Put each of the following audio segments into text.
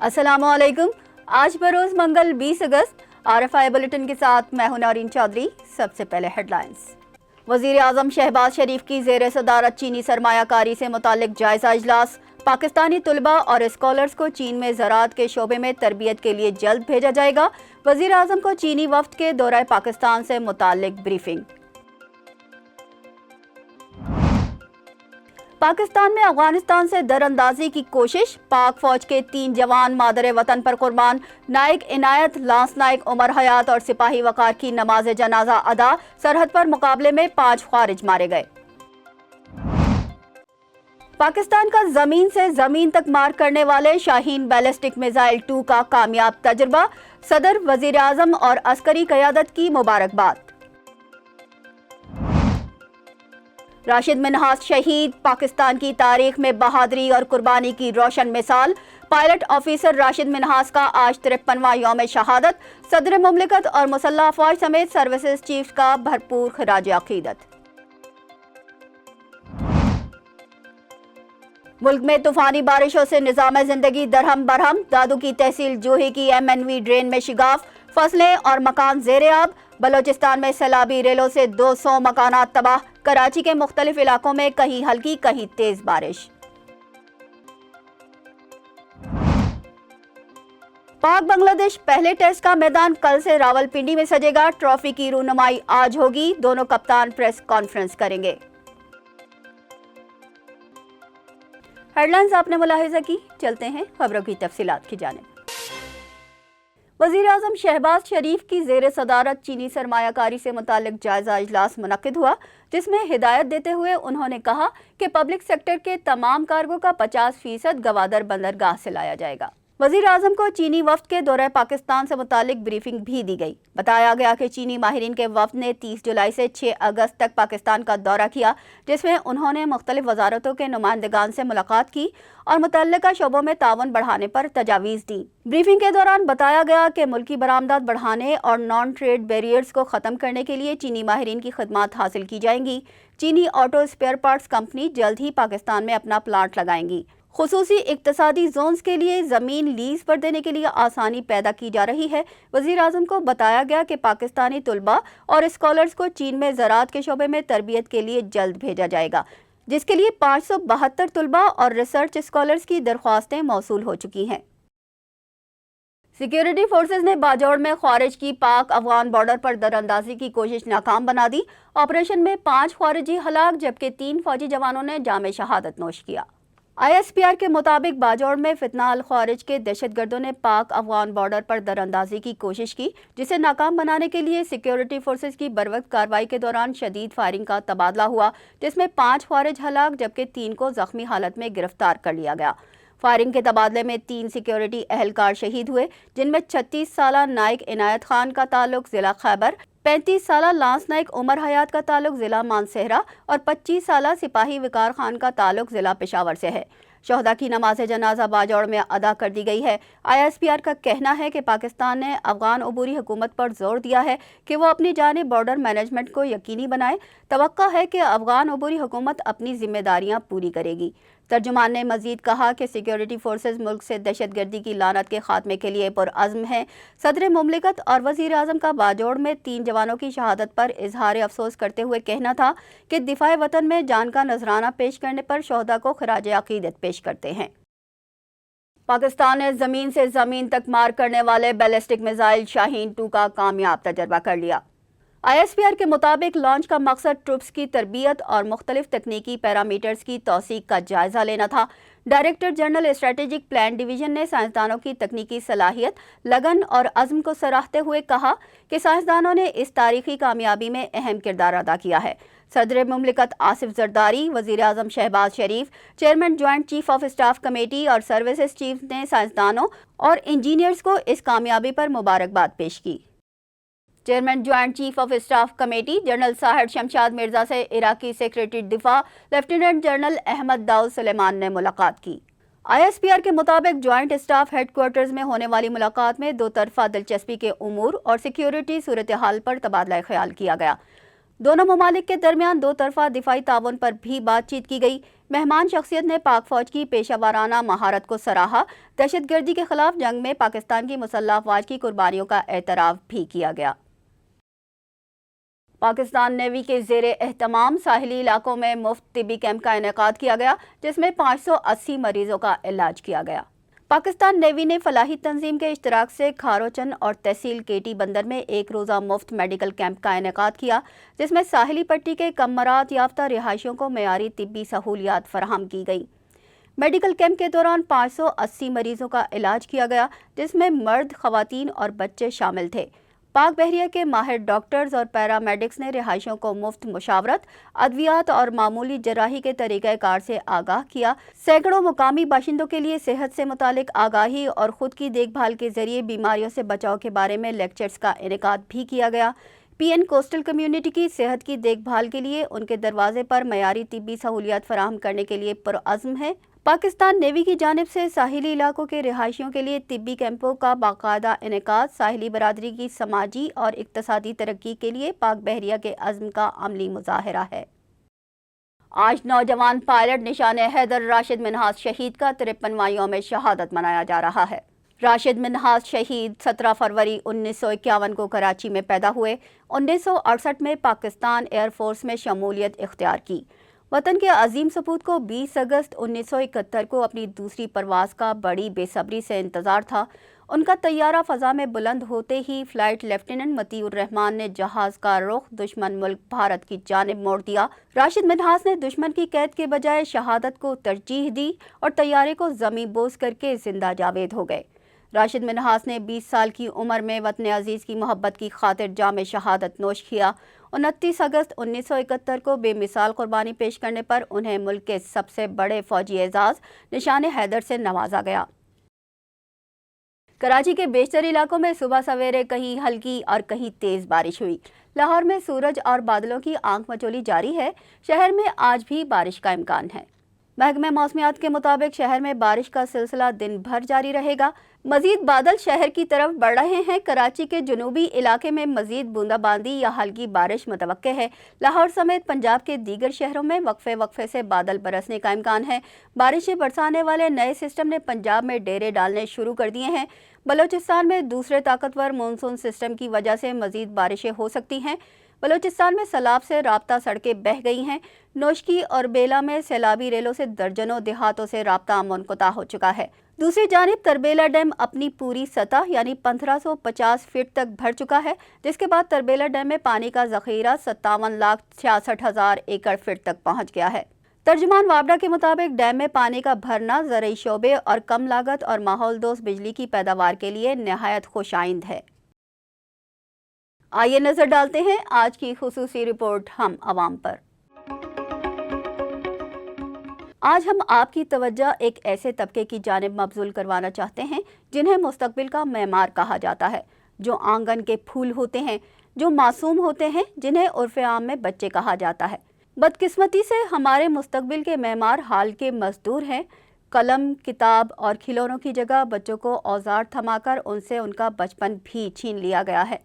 अस्सलाम वालेकुम। आज बरोज मंगल 20 अगस्त RFI बुलेटिन के साथ मैं हूं नौरीन चौधरी। सबसे पहले हेडलाइंस। वजीर आजम शहबाज शरीफ की ज़ेर सदारत चीनी सरमायाकारी से मुतालिक जायजा इजलास। पाकिस्तानी तुलबा और स्कॉलर्स को चीन में ज़राअत के शोबे में तरबियत के लिए जल्द भेजा जाएगा। वजीर आजम को चीनी वफ्द के दौरा पाकिस्तान से मुतालिक ब्रीफिंग। पाकिस्तान में अफगानिस्तान से दरअंदाजी की कोशिश। पाक फौज के 3 जवान मादर वतन पर कुर्बान। नाइक इनायत, लांस नाइक उमर हयात और सिपाही वकार की नमाज जनाजा अदा। सरहद पर मुकाबले में 5 खारिज मारे गए। पाकिस्तान का जमीन से जमीन तक मार करने वाले शाहीन बैलिस्टिक मिसाइल 2 का कामयाब तजुर्बा। सदर, वजीर आजम और अस्करी क़यादत की मुबारकबाद। राशिद मिन्हास शहीद, पाकिस्तान की तारीख में बहादुरी और कुर्बानी की रोशन मिसाल। पायलट ऑफिसर राशिद मिन्हास का आज 53वां यौम शहादत। सदर मुमलिकत और मुसल्लह अफवाज समेत सर्विसेज चीफ का भरपूर खराज अकीदत। मुल्क में तूफानी बारिशों से निज़ाम जिंदगी दरहम बरहम। दादू की तहसील जोही की MNV ड्रेन में शिगाफ। फसलें और मकान ज़ेरे आब। बलोचिस्तान में सैलाबी रेलों से 200 मकानात तबाह। कराची के मुख्तलिफ इलाकों में कहीं हल्की कहीं तेज बारिश। पाक बांग्लादेश पहले टेस्ट का मैदान कल से रावलपिंडी में सजेगा। ट्रॉफी की रूनुमाई आज होगी। दोनों कप्तान प्रेस कॉन्फ्रेंस करेंगे। हेडलाइंस आपने मुलाहिजा की। चलते हैं खबरों की तफसीलात की जानिब। वज़ीर आज़म शहबाज शरीफ की ज़ेर सदारत चीनी सरमायाकारी से मुतालिक जायजा इजलास मुनक्किद हुआ, जिसमें हिदायत देते हुए उन्होंने कहा कि पब्लिक सेक्टर के तमाम कार्गो का 50% गवादर बंदरगाह से लाया जाएगा। वज़ीर आज़म को चीनी वफ्द के दौरे पाकिस्तान से मुतालिक ब्रीफिंग भी दी गई। बताया गया कि चीनी माहिरीन के वफ्द ने 30 जुलाई से 6 अगस्त तक पाकिस्तान का दौरा किया, जिसमें उन्होंने मुख्तलिफ वजारतों के नुमाइंदगान से मुलाकात की और मुतल्लिका शोबों में तावन बढ़ाने पर तजावीज़ दी। ब्रीफिंग के दौरान बताया गया कि मुल्की बरामदात बढ़ाने और नॉन ट्रेड बैरियर्स को ख़त्म करने के लिए चीनी माहिरीन की खदमात हासिल की जाएंगी। चीनी ऑटो स्पेयर पार्ट्स कंपनी जल्द ही पाकिस्तान में अपना प्लांट लगाएंगी। खुसूसी इक्तसादी जोन्स के लिए ज़मीन लीज पर देने के लिए आसानी पैदा की जा रही है। वज़ीर आज़म को बताया गया कि पाकिस्तानी तुलबा और स्कॉलर्स को चीन में ज़राअत के शोबे में तरबियत के लिए जल्द भेजा जाएगा, जिसके लिए 572 तुलबा और रिसर्च स्कॉलर्स की दरख्वास्तें मौसूल हो चुकी हैं। सिक्योरिटी फोर्सेज ने बाजौड़ में खारिज की पाक अफगान बॉर्डर पर दरअंदाजी की कोशिश नाकाम बना दी। ऑपरेशन में 5 खारिजी हलाक जबकि 3 फौजी जवानों ने जामे शहादत नोश किया। ISPR के मुताबिक बाजौड़ में फितना अल खारिज के दहशतगर्दों ने पाक अफगान बॉर्डर पर दरअंदाजी की कोशिश की, जिसे नाकाम बनाने के लिए सिक्योरिटी फोर्सेज की बरवक्त कार्रवाई के दौरान शदीद फायरिंग का तबादला हुआ, जिसमें 5 खारिज हलाक जबकि 3 को जख्मी हालत में गिरफ्तार कर लिया गया। फायरिंग के तबादले में 3 सिक्योरिटी अहलकार शहीद हुए, जिनमें 36 साला नाइक इनायत खान का ताल्लुक जिला खैबर, 35 साला लांस नाइक उमर हयात का ताल्लुक जिला मानसहरा और 25 साला सिपाही वकार खान का ताल्लुक जिला पेशावर से है। शहदा की नमाज जनाजा बाजौड़ में अदा कर दी गई है। ISPR का कहना है कि पाकिस्तान ने अफगान अबूरी हुकूमत पर जोर दिया है कि वो अपनी जानिब बॉर्डर मैनेजमेंट को यकीनी बनाए। तवक्का है कि अफगान अबूरी हुकूमत अपनी जिम्मेदारियां पूरी करेगी। तर्जुमान ने मजीद कहा कि सिक्योरिटी फोर्सेज मुल्क से दहशतगर्दी की लानत के खात्मे के लिए पुरअज़्म हैं। सदर मुमलिकत और वज़ीर आज़म का बाजौड़ में 3 जवानों की शहादत पर इजहार अफसोस करते हुए कहना था कि दिफाए वतन में जान का नजराना पेश करने पर शोहदा को खराज अकीदत पेश करते हैं। पाकिस्तान ने ज़मीन से ज़मीन तक मार करने वाले बैलिस्टिक मिसाइल शाहीन 2 का कामयाब तजर्बा कर लिया। ISPR के मुताबिक लॉन्च का मकसद ट्रुप्स की तरबियत और मुख्तलिफ तकनीकी पैरामीटर्स की तौसीक का जायजा लेना था। Director general strategic plan division ने साइंसदानों की तकनीकी सलाहियत, लगन और अज़्म को सराहते हुए कहा कि साइंसदानों ने इस तारीखी कामयाबी में अहम किरदार अदा किया है। सदर मुमलिकत आसिफ जरदारी, वज़ीर आज़म Shehbaz Sharif, chairman joint chief of staff committee और सर्विसेज चीफ ने साइंसदानों और इंजीनियर्स को इस कामयाबी पर मुबारकबाद पेश की। Chairman joint chief of staff committee general Sahir Shamshad Mirza से इराकी सेक्रेटरी दिफा lieutenant general Ahmed Dawood Sulaiman ने मुलाकात की। ISPR के मुताबिक ज्वाइंट स्टाफ हेडक्वार्टर्स में होने वाली मुलाकात में 2 तरफा दिलचस्पी के उमूर और सिक्योरिटी सूरत हाल पर तबादला ख्याल किया गया। दोनों ममालिक के दरमियान दो तरफा दिफाई ताउन पर भी बातचीत की गई। मेहमान शख्सियत ने पाक फौज की पेशावराना महारत को सराहा। दहशतगर्दी के खिलाफ जंग में पाकिस्तान की मुसल्लह अफवाज की कुर्बानियों का एतराफ़ भी किया गया। पाकिस्तान नेवी के ज़ेरे एहतमाम साहिली इलाकों में मुफ्त तिबी कैंप का इनेकाद किया गया, जिसमें 580 मरीजों का इलाज किया गया। पाकिस्तान नेवी ने फलाही तंजीम के इश्तराक से खारोचन और तहसील केटी बंदर में एक रोज़ा मुफ्त मेडिकल कैंप का इनेकाद किया, जिसमें साहिली पट्टी के कम मरात याफ्ता रिहायशियों को मेयारी तिब्बी सहूलियात फराहम की गई। मेडिकल कैंप के दौरान 580 मरीजों का इलाज किया गया, जिसमें मर्द, खवातीन और बच्चे शामिल थे। पाक बहरिया के माहिर डॉक्टर्स और पैरामेडिक्स ने रिहायशियों को मुफ्त मुशावरत, अद्वियात और मामूली जराही के तरीक़ाकार से आगाह किया। सैकड़ों मुकामी बाशिंदों के लिए सेहत से मुतालिक आगाही और ख़ुद की देखभाल के ज़रिए बीमारियों से बचाव के बारे में लेक्चर्स का इनेकाद भी किया गया। PN कोस्टल कम्यूनिटी की सेहत की देखभाल के लिए उनके दरवाजे पर मयारी तिब्बी सहूलियात फराहम करने के लिए पुरअज़्म है। पाकिस्तान नेवी की जानिब से साहिली इलाकों के रिहायशियों के लिए तिब्बी कैंपों का बाकायदा इनेकाद साहिली बरादरी की समाजी और इक्तसादी तरक्की के लिए पाक बहरिया के अज़्म का अमली मुज़ाहिरा है। आज नौजवान पायलट निशाने हैदर राशिद मिन्हाज शहीद का 53वां यौम शहादत मनाया जा रहा है। राशिद मिन्हाज शहीद 17 फरवरी 1951 को कराची में पैदा हुए। 1968 में पाकिस्तान एयरफोर्स में शमूलियत इख्तियार की। वतन के अजीम सपूत को 20 अगस्त 1971 को अपनी दूसरी परवाज़ का बड़ी बेसब्री से इंतज़ार था। उनका तैयारा फ़ज़ा में बुलंद होते ही फ़्लाइट लेफ्टिनेंट मतीउर रहमान ने जहाज़ का रुख दुश्मन मुल्क भारत की जानिब मोड़ दिया। राशिद मिन्हाज ने दुश्मन की कैद के बजाय शहादत को तरजीह दी और तैयारे को ज़मीं बोझ करके जिंदा जावेद हो गए। राशिद मिन्हाज ने 20 साल की उम्र में वतन अजीज़ की मोहब्बत की खातिर जाम शहादत नोश किया। 29 अगस्त 1971 को बेमिसाल कुर्बानी पेश करने पर उन्हें मुल्क के सबसे बड़े फौजी एजाज़ निशान हैदर से नवाजा गया। कराची के बेशतर इलाकों में सुबह सवेरे कहीं हल्की और कहीं तेज़ बारिश हुई। लाहौर में सूरज और बादलों की आंख मचोली जारी है। शहर में आज भी बारिश का इम्कान है। महकमे मौसमियात के मुताबिक शहर में बारिश का सिलसिला दिन भर जारी रहेगा। मजीद बादल शहर की तरफ बढ़ रहे हैं। कराची के जुनूबी इलाके में मजीद बूंदाबांदी या हल्की बारिश मुतवक्के है। लाहौर समेत पंजाब के दीगर शहरों में वक्फे वक्फे से बादल बरसने का इम्कान है। बारिशें बरसाने वाले नए सिस्टम ने पंजाब में डेरे डालने शुरू कर दिए हैं। बलोचिस्तान में दूसरे ताकतवर मानसून सिस्टम की वजह से मजीद बारिशें हो सकती हैं। बलोचिस्तान में सैलाब से राब्ता सड़कें बह गई हैं। नोशकी और बेला में सैलाबी रेलों से दर्जनों देहातों से राब्ता मुनक़ता हो चुका है। दूसरी जानिब तरबेला डैम अपनी पूरी सतह यानी 1550 फीट तक भर चुका है, जिसके बाद तरबेला डैम में पानी का ज़ख़ीरा 57,66,000 एकड़ फीट तक पहुँच गया है। तर्जुमान वाबडा के मुताबिक डैम में पानी का भरना ज़रई शोबे और कम लागत और माहौल दोस्त बिजली की पैदावार के लिए नहायत खुशाइंद है। आइए नजर डालते हैं आज की खुसूसी रिपोर्ट हम अवाम पर। आज हम आपकी तवज्जो एक ऐसे तबके की जानिब मबजूल करवाना चाहते हैं जिन्हें मुस्तकबिल का मेमार कहा जाता है, जो आंगन के फूल होते हैं, जो मासूम होते हैं, जिन्हें उर्फ़े आम में बच्चे कहा जाता है। बदकिस्मती से हमारे मुस्तकबिल के मेमार हाल के मजदूर हैं। कलम, किताब और खिलौनों की जगह बच्चों को औजार थमाकर उनसे उनका बचपन भी छीन लिया गया है।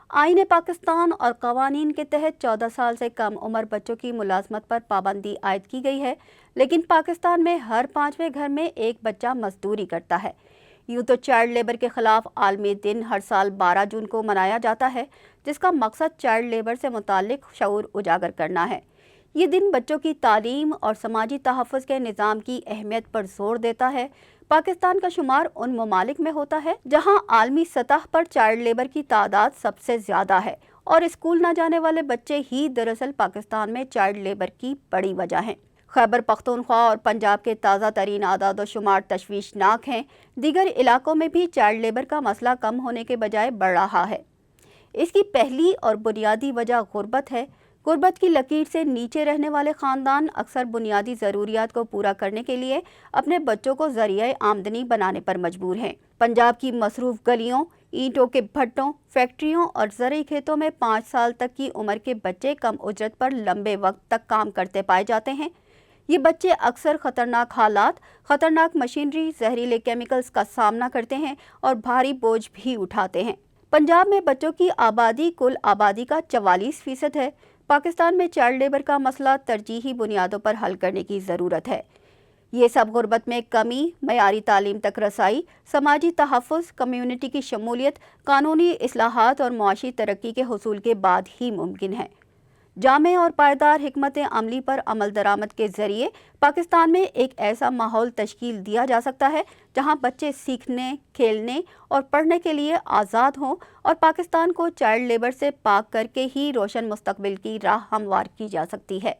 आईन पाकिस्तान और कवानीन के तहत 14 साल से कम उम्र बच्चों की मुलाजमत पर पाबंदी आयद की गई है, लेकिन पाकिस्तान में हर 5वें घर में एक बच्चा मजदूरी करता है। यूँ तो चाइल्ड लेबर के खिलाफ आलमी दिन हर साल 12 जून को मनाया जाता है, जिसका मकसद चाइल्ड लेबर से मुताल्लिक शऊर उजागर करना है। ये दिन बच्चों की तालीम और समाजी तहफ़्फ़ुज़ के निज़ाम की अहमियत पर जोर देता है। पाकिस्तान का शुमार उन ममालिक में होता है जहां आलमी सतह पर चाइल्ड लेबर की तादाद सबसे ज़्यादा है, और स्कूल न जाने वाले बच्चे ही दरअसल पाकिस्तान में चाइल्ड लेबर की बड़ी वजह हैं। खैबर पख्तूनख्वा और पंजाब के ताज़ा तरीन आदाद व शुमार तशवीशनाक हैं। दीगर इलाकों में भी चाइल्ड लेबर का मसला कम होने के बजाय बढ़ रहा है। इसकी पहली और बुनियादी वजह गुर्बत है। गुर्बत की लकीर से नीचे रहने वाले ख़ानदान अक्सर बुनियादी ज़रूरियात को पूरा करने के लिए अपने बच्चों को ज़रिया आमदनी बनाने पर मजबूर हैं। पंजाब की मसरूफ़ गलियों, ईंटों के भट्टों, फैक्ट्रियों और ज़रई खेतों में 5 साल तक की उम्र के बच्चे कम उजरत पर लंबे वक्त तक काम करते पाए जाते हैं। ये बच्चे अक्सर ख़तरनाक हालात, ख़तरनाक मशीनरी, जहरीले केमिकल्स का सामना करते हैं और भारी बोझ भी उठाते हैं। पंजाब में बच्चों की आबादी कुल आबादी का 44% है। پاکستان میں چائلڈ لیبر کا مسئلہ ترجیحی بنیادوں پر حل کرنے کی ضرورت ہے۔ یہ سب غربت میں کمی، معیاری تعلیم تک رسائی، سماجی تحفظ، کمیونٹی کی شمولیت، قانونی اصلاحات اور معاشی ترقی کے حصول کے بعد ہی ممکن ہے۔ جامع اور پائیدار حکمت عملی پر عمل درآمد کے ذریعے پاکستان میں ایک ایسا ماحول تشکیل دیا جا سکتا ہے جہاں بچے سیکھنے، کھیلنے اور پڑھنے کے لیے آزاد ہوں اور پاکستان کو چائلڈ لیبر سے پاک کر کے ہی روشن مستقبل کی راہ ہموار کی جا سکتی ہے۔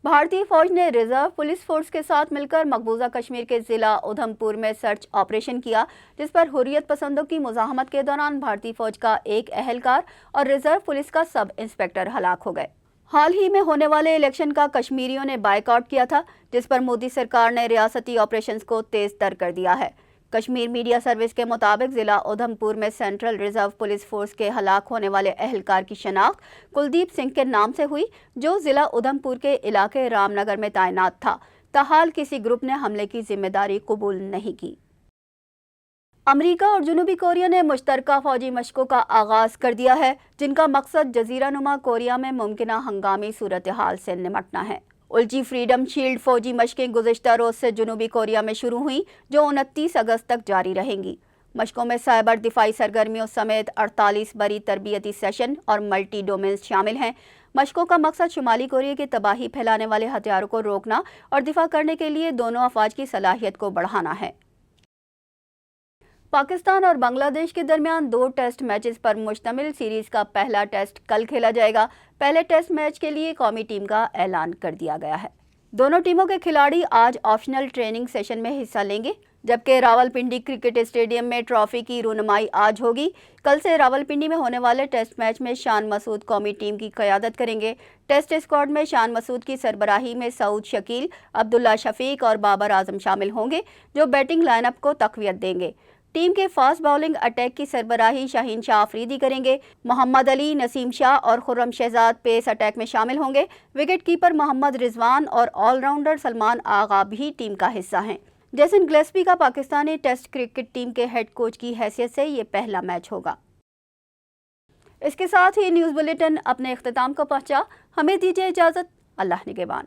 بھارتی فوج نے ریزرو پولیس فورس کے ساتھ مل کر مقبوضہ کشمیر کے ضلع ادھم پور میں سرچ آپریشن کیا، جس پر حریت پسندوں کی مزاحمت کے دوران بھارتی فوج کا ایک اہلکار اور ریزرو پولیس کا سب انسپکٹر ہلاک ہو گئے۔ حال ہی میں ہونے والے الیکشن کا کشمیریوں نے بائیکاٹ کیا تھا، جس پر مودی سرکار نے ریاستی آپریشنز کو تیز تر کر دیا ہے۔ کشمیر میڈیا سروس کے مطابق ضلع ادھم پور میں سینٹرل ریزرو پولیس فورس کے ہلاک ہونے والے اہلکار کی شناخت کلدیپ سنگھ کے نام سے ہوئی، جو ضلع ادھم پور کے علاقے رام نگر میں تعینات تھا۔ تاحال کسی گروپ نے حملے کی ذمہ داری قبول نہیں کی۔ امریکہ اور جنوبی کوریا نے مشترکہ فوجی مشقوں کا آغاز کر دیا ہے، جن کا مقصد جزیرہ نما کوریا میں ممکنہ ہنگامی صورتحال سے نمٹنا ہے۔ الجی فریڈم شیلڈ فوجی مشقیں گزشتہ روز سے جنوبی کوریا میں شروع ہوئیں، جو 29 اگست تک جاری رہیں گی۔ مشقوں میں سائبر دفاعی سرگرمیوں سمیت 48 بڑی تربیتی سیشن اور ملٹی ڈومینز شامل ہیں۔ مشقوں کا مقصد شمالی کوریا کے تباہی پھیلانے والے ہتھیاروں کو روکنا اور دفاع کرنے کے لیے دونوں افواج کی صلاحیت کو بڑھانا ہے۔ پاکستان اور بنگلہ دیش کے درمیان 2 ٹیسٹ میچز پر مشتمل سیریز کا پہلا ٹیسٹ کل کھیلا جائے گا۔ پہلے ٹیسٹ میچ کے لیے قومی ٹیم کا اعلان کر دیا گیا ہے۔ دونوں ٹیموں کے کھلاڑی آج آپشنل ٹریننگ سیشن میں حصہ لیں گے، جبکہ راولپنڈی کرکٹ اسٹیڈیم میں ٹرافی کی رونمائی آج ہوگی۔ کل سے راولپنڈی میں ہونے والے ٹیسٹ میچ میں شان مسعود قومی ٹیم کی قیادت کریں گے۔ ٹیسٹ اسکواڈ میں شان مسعود کی سربراہی میں سعود شکیل، عبداللہ شفیق اور بابر اعظم شامل ہوں گے، جو بیٹنگ لائن اپ کو تقویت دیں گے۔ ٹیم کے فاسٹ باؤلنگ اٹیک کی سربراہی شاہین شاہ آفریدی کریں گے۔ محمد علی، نسیم شاہ اور خرم شہزاد پیس اٹیک میں شامل ہوں گے۔ وکٹ کیپر محمد رضوان اور آل راؤنڈر سلمان آغا بھی ٹیم کا حصہ ہیں۔ جیسن گلیسپی کا پاکستانی ٹیسٹ کرکٹ ٹیم کے ہیڈ کوچ کی حیثیت سے یہ پہلا میچ ہوگا۔ اس کے ساتھ ہی نیوز بلیٹن اپنے اختتام کو پہنچا۔ ہمیں دیجیے اجازت۔ اللہ نگہبان۔